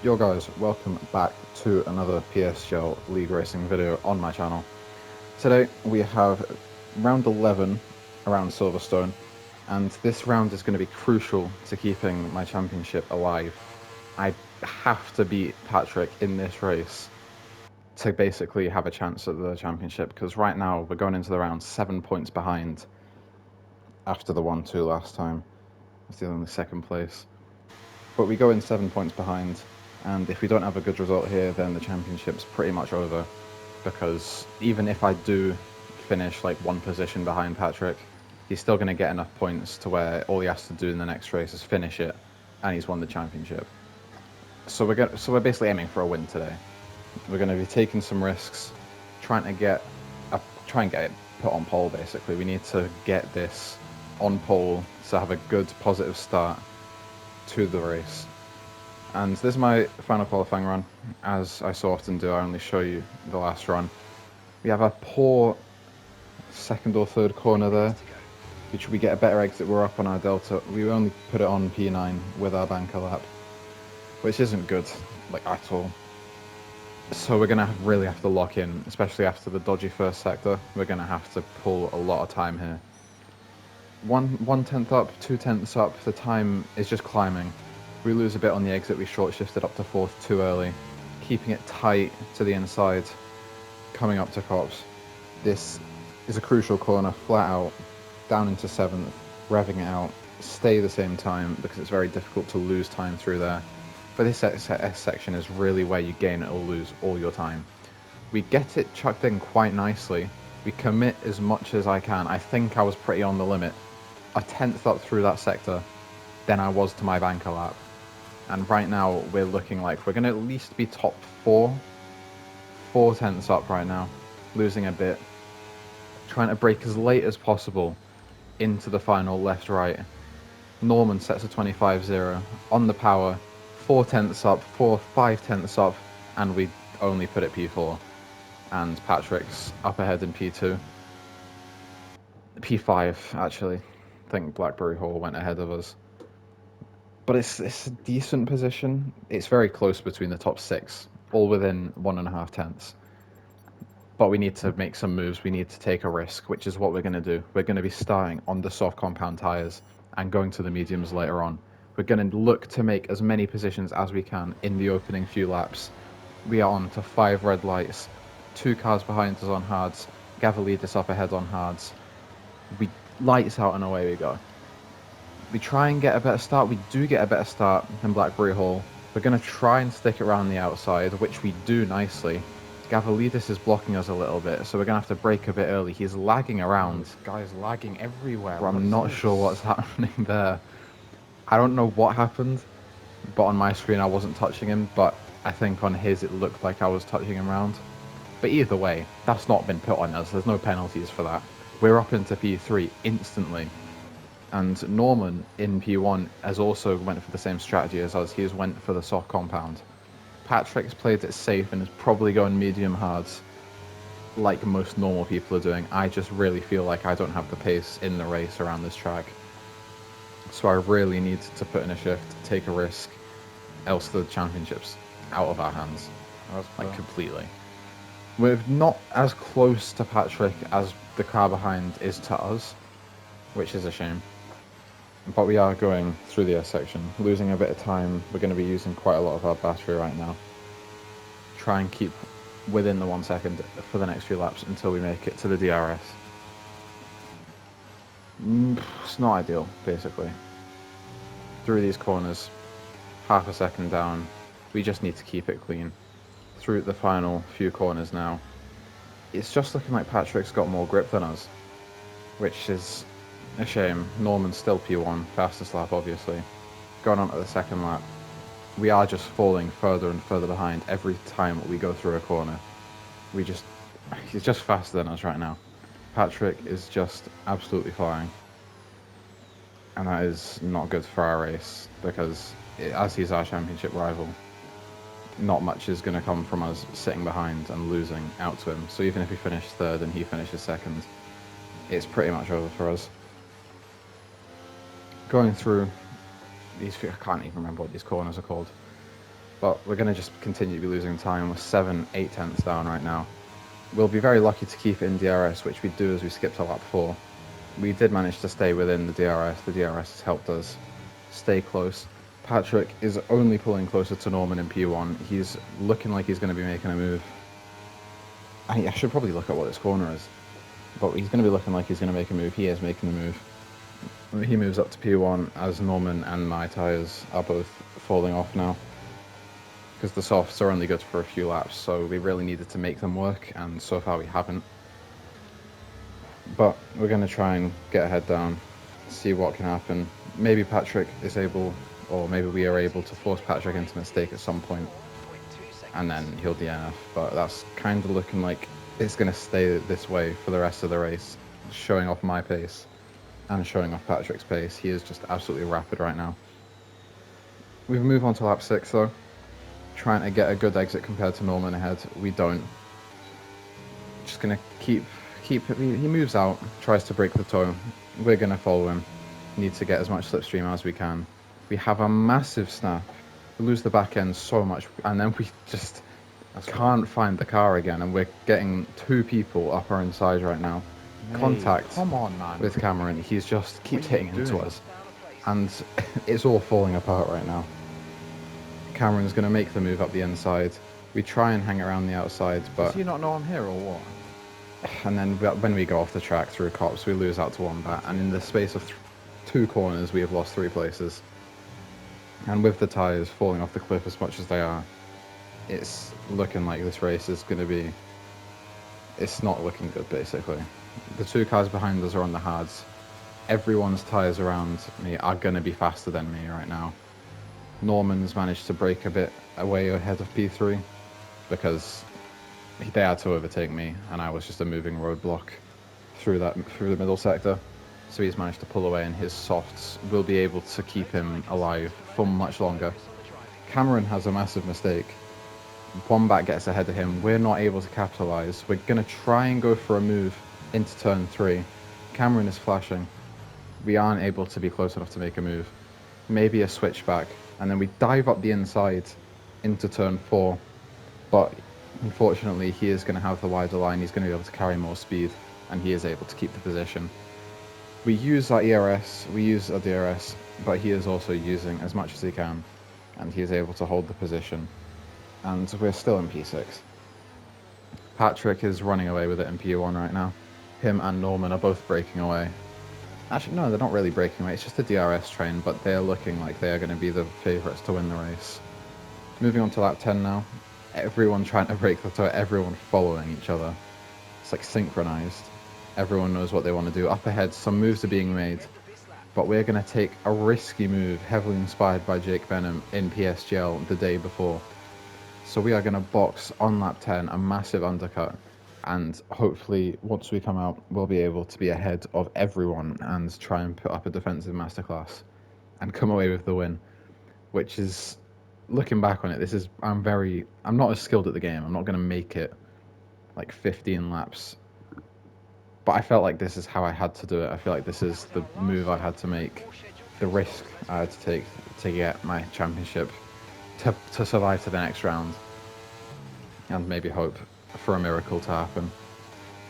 Yo guys, welcome back to another PSGL League Racing video on my channel. Today we have round 11 around Silverstone, and this round is going to be crucial to keeping my championship alive. I have to beat Patrick in this race to basically have a chance at the championship, because right now we're going into the round 7 points behind after the 1-2 last time. It's the only second place. But we go in 7 points behind, and if we don't have a good result here, then the championship's pretty much over, because even if I do finish like one position behind Patrick, he's still going to get enough points to where all he has to do in the next race is finish it, and he's won the championship. So we're basically aiming for a win today. We're going to be taking some risks, try and get it put on pole. Basically, we need to get this on pole to have a good positive start to the race. And this is my final qualifying run. As I so often do, I only show you the last run. We have a poor second or third corner there, which we get a better exit. We're up on our delta. We only put it on P9 with our banker lap, which isn't good, like, at all. So we're gonna really have to lock in, especially after the dodgy first sector. We're gonna have to pull a lot of time here. 1/10 up, 2/10 up, the time is just climbing. We lose a bit on the exit, we short shifted up to 4th too early, keeping it tight to the inside, coming up to cops. This is a crucial corner, flat out, down into 7th, revving it out, stay the same time, because it's very difficult to lose time through there. But this S section is really where you gain or lose all your time. We get it chucked in quite nicely, we commit as much as I can. I think I was pretty on the limit. A 10th up through that sector than I was to my banker lap. And right now we're looking like we're going to at least be top 4/10 up right now, losing a bit, trying to brake as late as possible into the final left-right. Norman sets a 25-0 on the power, 4/10 up, 5/10 up, and we only put it P4. And Patrick's up ahead in P2. P5, actually. I think Blackberry Hall went ahead of us. But it's a decent position. It's very close between the top 6, all within 1.5 tenths. But we need to make some moves. We need to take a risk, which is what we're going to do. We're going to be starting on the soft compound tyres and going to the mediums later on. We're going to look to make as many positions as we can in the opening few laps. We are on to 5 red lights, 2 cars behind us on hards, Gavalidis up ahead on hards. We lights out and away we go. We try and get a better start. We do get a better start than Blackberry Hall. We're going to try and stick it around the outside, which we do nicely. Gavalidis is blocking us a little bit, so we're going to have to brake a bit early. He's lagging around. This guy's lagging everywhere. I'm not sure what's happening there. I don't know what happened, but on my screen I wasn't touching him, but I think on his it looked like I was touching him around. But either way, that's not been put on us. There's no penalties for that. We're up into P3 instantly. And Norman in P1 has also went for the same strategy as us. He's went for the soft compound. Patrick's played it safe and is probably going medium hards like most normal people are doing. I just really feel like I don't have the pace in the race around this track. So I really need to put in a shift, take a risk, else the championship's out of our hands. Like completely. We're not as close to Patrick as the car behind is to us, which is a shame. But we are going through the S section, losing a bit of time. We're going to be using quite a lot of our battery right now. Try and keep within the 1 second for the next few laps until we make it to the DRS. It's not ideal, basically. Through these corners, half a second down. We just need to keep it clean. Through the final few corners now. It's just looking like Patrick's got more grip than us, which is a shame. Norman's still P1, fastest lap obviously. Going on to the second lap. We are just falling further and further behind every time we go through a corner. He's just faster than us right now. Patrick is just absolutely flying. And that is not good for our race, because as he's our championship rival, not much is going to come from us sitting behind and losing out to him. So even if we finish 3rd and he finishes 2nd, it's pretty much over for us. Going through these, I can't even remember what these corners are called. but we're going to just continue to be losing time. We're 7-8 tenths down right now. We'll be very lucky to keep it in DRS, which we do as we skip to lap 4. We did manage to stay within the DRS. The DRS has helped us stay close. Patrick is only pulling closer to Norman in P1. He's looking like he's going to be making a move. I should probably look at what this corner is, but he's going to be looking like he's going to make a move. He is making the move. He moves up to P1 as Norman and my tyres are both falling off now, because the softs are only good for a few laps, so we really needed to make them work, and so far we haven't. But we're going to try and get a head down, see what can happen. Maybe Patrick is able, or maybe we are able to force Patrick into a mistake at some point, and then he'll DNF. But that's kind of looking like it's going to stay this way for the rest of the race, showing off my pace and showing off Patrick's pace. He is just absolutely rapid right now. We move on to lap 6 though, trying to get a good exit compared to Norman ahead. We don't. Just going to keep he moves out, tries to break the toe. We're going to follow him. Need to get as much slipstream as we can. We have a massive snap. We lose the back end so much, and then we just can't find the car again, and we're getting 2 people up our inside right now. Mate, Contact come on, man. with Cameron. He's just keeps hitting into doing? us, and it's all falling apart right now. Cameron's going to make the move up the inside. We try and hang around the outside, but... Does he not know I'm here or what? And then when we go off the track through cops, we lose out to Wombat, and in the space of 2 corners, we have lost 3 places. And with the tyres falling off the cliff as much as they are, it's looking like this race is going to be... It's not looking good, basically. The 2 cars behind us are on the hards. Everyone's tyres around me are going to be faster than me right now. Norman's managed to break a bit away ahead of P3 because they had to overtake me, and I was just a moving roadblock through the middle sector. So he's managed to pull away, and his softs will be able to keep him alive for much longer. Cameron has a massive mistake. Wombat gets ahead of him. We're not able to capitalize. We're going to try and go for a move into turn 3. Cameron is flashing. We aren't able to be close enough to make a move. Maybe a switchback, and then we dive up the inside into turn 4. But unfortunately, he is going to have the wider line. He's going to be able to carry more speed, and he is able to keep the position. We use our ERS, we use our DRS, but he is also using as much as he can, and he is able to hold the position. And we're still in P6. Patrick is running away with it in P1 right now. Him and Norman are both breaking away. Actually, no, they're not really breaking away. It's just a DRS train, but they're looking like they are going to be the favourites to win the race. Moving on to lap 10 now. Everyone trying to break the toe, everyone following each other. It's like synchronized. Everyone knows what they want to do. Up ahead, some moves are being made, but we're going to take a risky move, heavily inspired by Jake Benham in PSGL the day before. So we are going to box on lap 10 a massive undercut, and hopefully once we come out, we'll be able to be ahead of everyone and try and put up a defensive masterclass and come away with the win, which is, looking back on it, this is, I'm not as skilled at the game. I'm not going to make it like 15 laps, but I felt like this is how I had to do it. I feel like this is the move I had to make, the risk I had to take to get my championship, to survive to the next round, and maybe hope for a miracle to happen.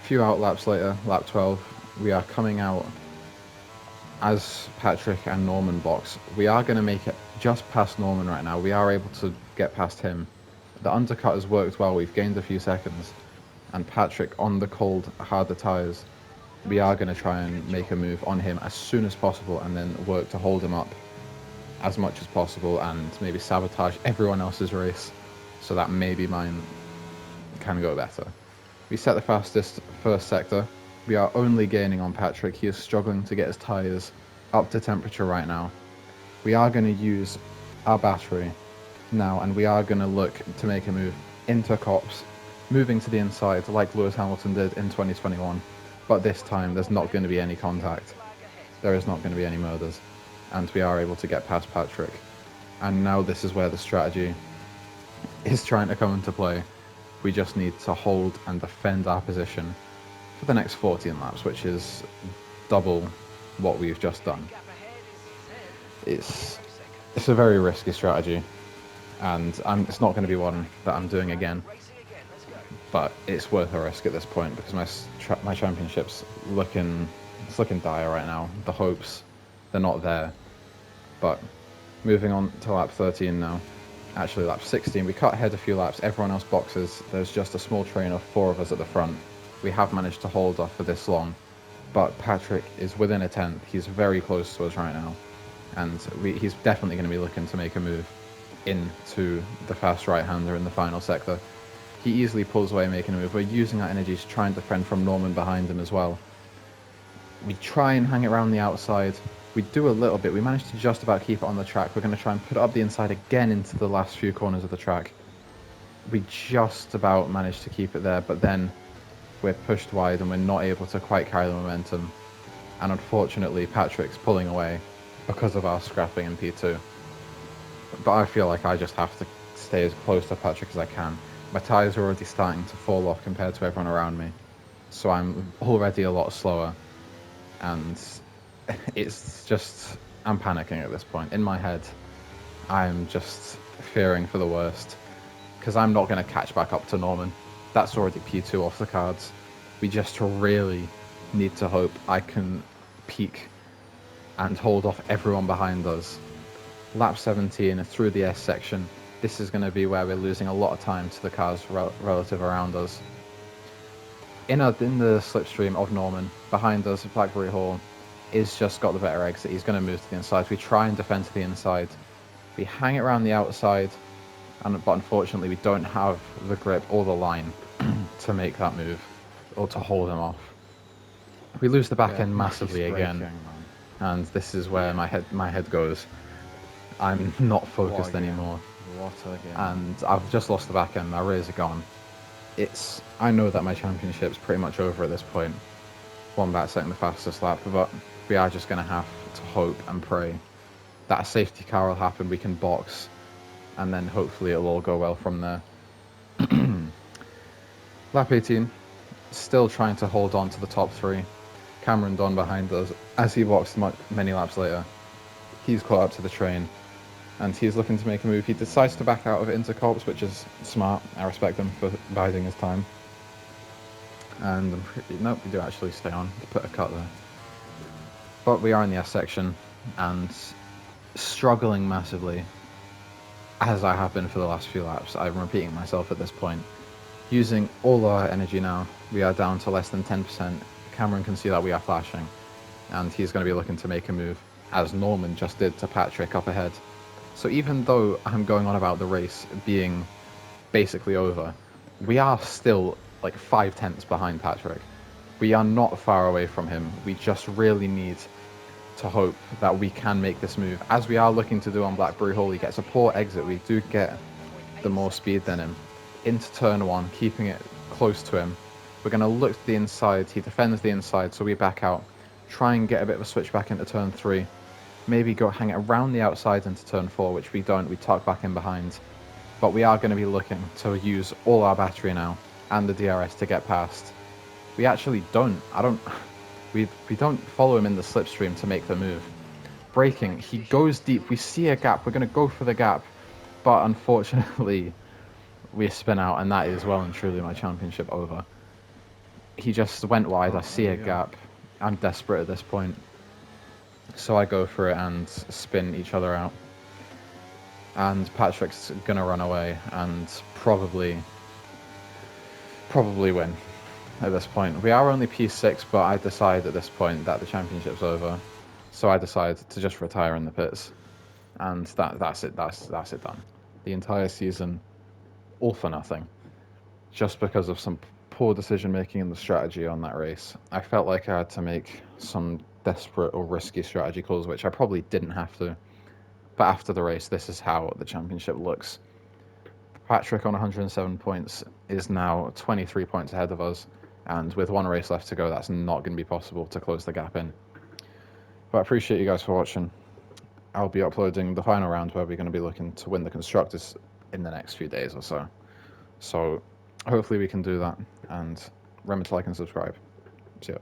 A few out laps later, lap 12, we are coming out as Patrick and Norman box. We are going to make it just past Norman right now. We are able to get past him. The undercut has worked well. We've gained a few seconds. And Patrick on the cold, harder tyres. We are going to try and make a move on him as soon as possible, and then work to hold him up as much as possible and maybe sabotage everyone else's race so that maybe mine can go better. We set the fastest first sector. We are only gaining on Patrick. He is struggling to get his tyres up to temperature right now. We are going to use our battery now, and we are going to look to make a move into cops, moving to the inside like Lewis Hamilton did in 2021. But this time there's not going to be any contact. There is not going to be any murders. And we are able to get past Patrick. And now this is where the strategy is trying to come into play. We just need to hold and defend our position for the next 14 laps, which is double what we've just done. It's a very risky strategy. and it's not going to be one that I'm doing again. But it's worth a risk at this point because my championship's looking dire right now. The hopes, they're not there. But moving on to lap 13 now. Actually, lap 16, we cut ahead a few laps. Everyone else boxes. There's just a small train of 4 of us at the front. We have managed to hold off for this long, but Patrick is within a tenth. He's very close to us right now, and he's definitely going to be looking to make a move into the fast right-hander in the final sector. He easily pulls away, making a move. We're using that energy to try and defend from Norman behind him as well. We try and hang it around the outside. We do a little bit. We managed to just about keep it on the track. We're going to try and put it up the inside again into the last few corners of the track. We just about managed to keep it there, but then we're pushed wide and we're not able to quite carry the momentum. And unfortunately, Patrick's pulling away because of our scrapping in P2. But I feel like I just have to stay as close to Patrick as I can. My tyres are already starting to fall off compared to everyone around me, so I'm already a lot slower, and it's just, I'm panicking at this point. In my head, I'm just fearing for the worst, because I'm not going to catch back up to Norman. That's already P2 off the cards. We just really need to hope I can peak and hold off everyone behind us. Lap 17 through the S section. This is going to be where we're losing a lot of time to the cars relative around us. In the slipstream of Norman, behind us, Blackberry Hall is just got the better exit. He's going to move to the inside. We try and defend to the inside. We hang it around the outside, but unfortunately we don't have the grip or the line to make that move or to hold him off. We lose the back end massively again, and this is where my head goes. I'm not focused anymore. And I've just lost the back end. My rears are gone. I know that my championship's pretty much over at this point. One back second the fastest lap, but we are just going to have to hope and pray that a safety car will happen, we can box, and then hopefully it'll all go well from there. Lap 18, still trying to hold on to the top 3. Cameron Don behind us as he boxed many laps later. He's caught up to the train, and he's looking to make a move. He decides to back out of Intercorps, which is smart. I respect him for biding his time. And nope, we do actually stay on to put a cut there. But we are in the S section, and struggling massively, as I have been for the last few laps. I'm repeating myself at this point. Using all our energy now, we are down to less than 10%. Cameron can see that we are flashing, and he's going to be looking to make a move, as Norman just did to Patrick up ahead. So even though I'm going on about the race being basically over, we are still like 5 tenths behind Patrick. We are not far away from him. We just really need to hope that we can make this move, as we are looking to do on Blackberry Hall. He gets a poor exit. We do get the more speed than him. Into turn 1, keeping it close to him. We're going to look to the inside. He defends the inside, so we back out. Try and get a bit of a switch back into turn 3. Maybe go hang it around the outside into turn 4, which we don't. We tuck back in behind. But we are going to be looking to use all our battery now and the DRS to get past. We actually don't. We don't follow him in the slipstream to make the move. Braking, he goes deep. We see a gap. We're going to go for the gap. But unfortunately, we spin out, and that is well and truly my championship over. He just went wide. I see a gap. I'm desperate at this point. So I go for it and spin each other out. And Patrick's going to run away and probably win at this point. We are only P6, but I decide at this point that the championship's over. So I decide to just retire in the pits. And that's it. That's it done. The entire season, all for nothing. Just because of some poor decision making in the strategy on that race. I felt like I had to make some desperate or risky strategy calls, which I probably didn't have to. But after the race, this is how the championship looks. Patrick on 107 points is now 23 points ahead of us, and with one race left to go, that's not going to be possible to close the gap in. But I appreciate you guys for watching. I'll be uploading the final round where we're going to be looking to win the Constructors in the next few days or so. So hopefully we can do that, and remember to like and subscribe. See ya.